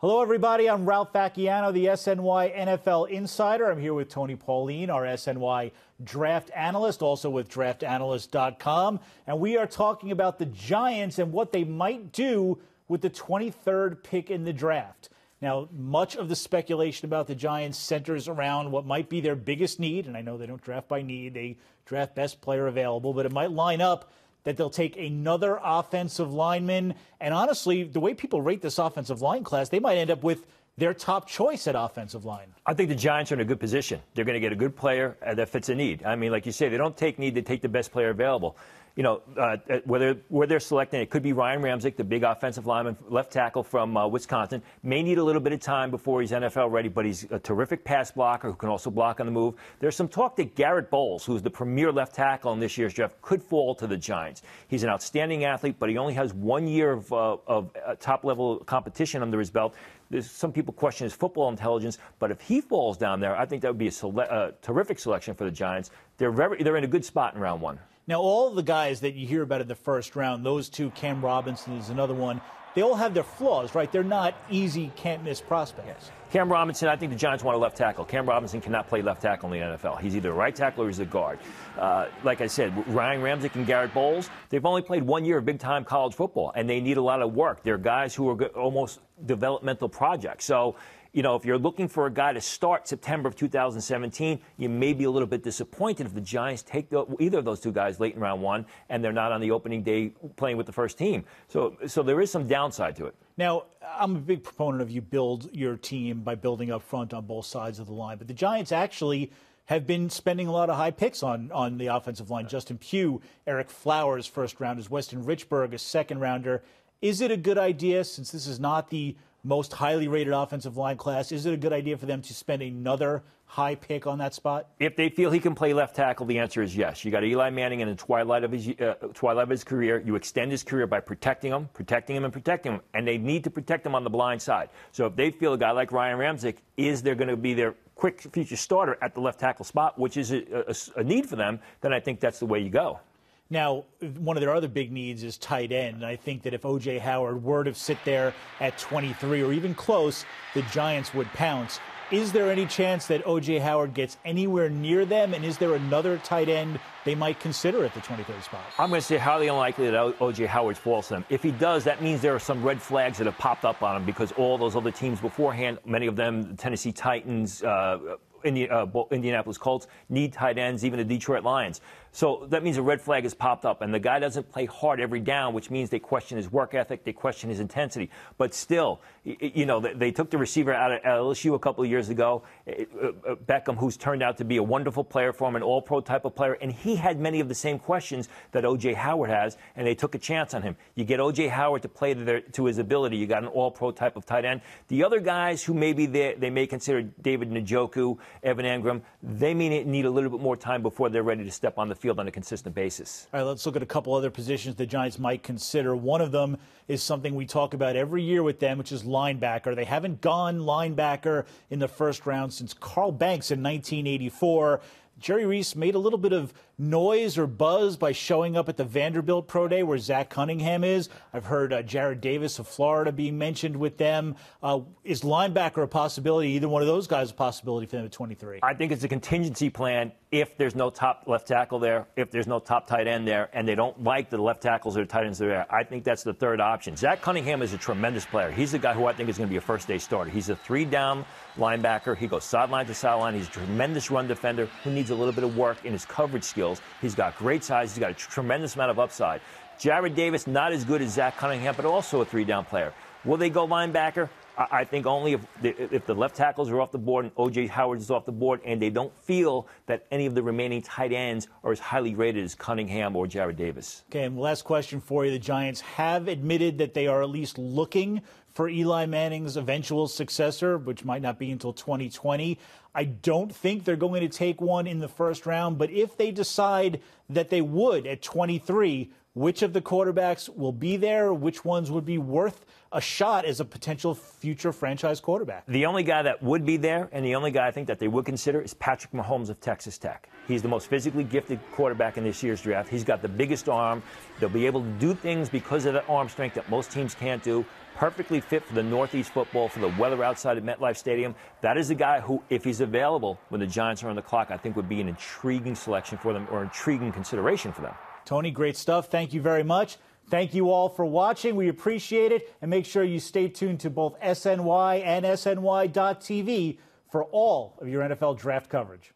Hello, everybody. I'm Ralph Vacchiano, the SNY NFL Insider. I'm here with Tony Pauline, our SNY draft analyst, also with draftanalyst.com. And we are talking about the Giants and what they might do with the 23rd pick in the draft. Now, much of the speculation about the Giants centers around what might be their biggest need. And I know they don't draft by need. They draft best player available. But it might line up that they'll take another offensive lineman. And honestly, the way people rate this offensive line class, they might end up with their top choice at offensive line. I think the Giants are in a good position. They're going to get a good player that fits a need. I mean, like you say, they don't take need, they take the best player available. You know, where they're selecting, it could be Ryan Ramczyk, the big offensive lineman, left tackle from Wisconsin. May need a little bit of time before he's NFL ready, but he's a terrific pass blocker who can also block on the move. There's some talk that Garrett Bowles, who's the premier left tackle in this year's draft, could fall to the Giants. He's an outstanding athlete, but he only has 1 year of top-level competition under his belt. Some people question his football intelligence, but if he falls down there, I think that would be a terrific selection for the Giants. They're in a good spot in round one. Now, all of the guys that you hear about in the first round, those two, Cam Robinson is another one, they all have their flaws, right? They're not easy, can't-miss prospects. Yes. Cam Robinson, I think the Giants want a left tackle. Cam Robinson cannot play left tackle in the NFL. He's either a right tackle or he's a guard. Like I said, Ryan Ramczyk and Garrett Bowles, they've only played 1 year of big-time college football, and they need a lot of work. They're guys who are almost developmental projects. So, you know, if you're looking for a guy to start September of 2017, you may be a little bit disappointed if the Giants take either of those two guys late in round one and they're not on the opening day playing with the first team. So there is some downside to it. Now, I'm a big proponent of you build your team by building up front on both sides of the line. But the Giants actually have been spending a lot of high picks on the offensive line. Justin Pugh, Eric Flowers, first rounders, Weston Richburg, a second rounder. Is it a good idea, since this is not the most highly rated offensive line class, is it a good idea for them to spend another high pick on that spot? If they feel he can play left tackle, the answer is yes. You got Eli Manning in the twilight of his career. You extend his career by protecting him, and they need to protect him on the blind side. So if they feel a guy like Ryan Ramczyk is they're going to be their quick future starter at the left tackle spot, which is a need for them, then I think that's the way you go. Now, one of their other big needs is tight end. And I think that if O.J. Howard were to sit there at 23 or even close, the Giants would pounce. Is there any chance that O.J. Howard gets anywhere near them? And is there another tight end they might consider at the 23rd spot? I'm going to say highly unlikely that O.J. Howard falls to them. If he does, that means there are some red flags that have popped up on him because all those other teams beforehand, many of them, the Tennessee Titans, Indianapolis Colts, need tight ends, even the Detroit Lions. So that means a red flag has popped up, and the guy doesn't play hard every down, which means they question his work ethic, they question his intensity. But still, you know, they took the receiver out of LSU a couple of years ago, Beckham, who's turned out to be a wonderful player for him, an all-pro type of player, and he had many of the same questions that O.J. Howard has, and they took a chance on him. You get O.J. Howard to play to his ability. You got an all-pro type of tight end. The other guys who maybe they may consider David Njoku, Evan Engram, they may need a little bit more time before they're ready to step on the field on a consistent basis. All right, let's look at a couple other positions the Giants might consider. One of them is something we talk about every year with them, which is linebacker. They haven't gone linebacker in the first round since Carl Banks in 1984. Jerry Reese made a little bit of noise or buzz by showing up at the Vanderbilt Pro Day where Zach Cunningham is. I've heard Jared Davis of Florida being mentioned with them. Is linebacker a possibility? Either one of those guys a possibility for them at 23? I think it's a contingency plan if there's no top left tackle there, if there's no top tight end there, and they don't like the left tackles or tight ends that are there. I think that's the third option. Zach Cunningham is a tremendous player. He's the guy who I think is going to be a first-day starter. He's a three-down linebacker. He goes sideline to sideline. He's a tremendous run defender who needs a little bit of work in his coverage skills. He's got great size. He's got a tremendous amount of upside. Jared Davis, not as good as Zach Cunningham, but also a three-down player. Will they go linebacker? I think only if the left tackles are off the board and O.J. Howard is off the board and they don't feel that any of the remaining tight ends are as highly rated as Cunningham or Jared Davis. Okay, and last question for you. The Giants have admitted that they are at least looking for Eli Manning's eventual successor, which might not be until 2020. I don't think they're going to take one in the first round, but if they decide that they would at 23, which of the quarterbacks will be there, which ones would be worth a shot as a potential future franchise quarterback. The only guy that would be there, and the only guy I think that they would consider, is Patrick Mahomes of Texas Tech. He's the most physically gifted quarterback in this year's draft. He's got the biggest arm. They'll be able to do things because of that arm strength that most teams can't do. Perfectly fit for the Northeast football, for the weather outside of MetLife Stadium. That is the guy who, if he's available when the Giants are on the clock, I think would be an intriguing selection for them, or intriguing consideration for them. Tony, great stuff. Thank you very much. Thank you all for watching. We appreciate it. And make sure you stay tuned to both SNY and SNY.TV for all of your NFL draft coverage.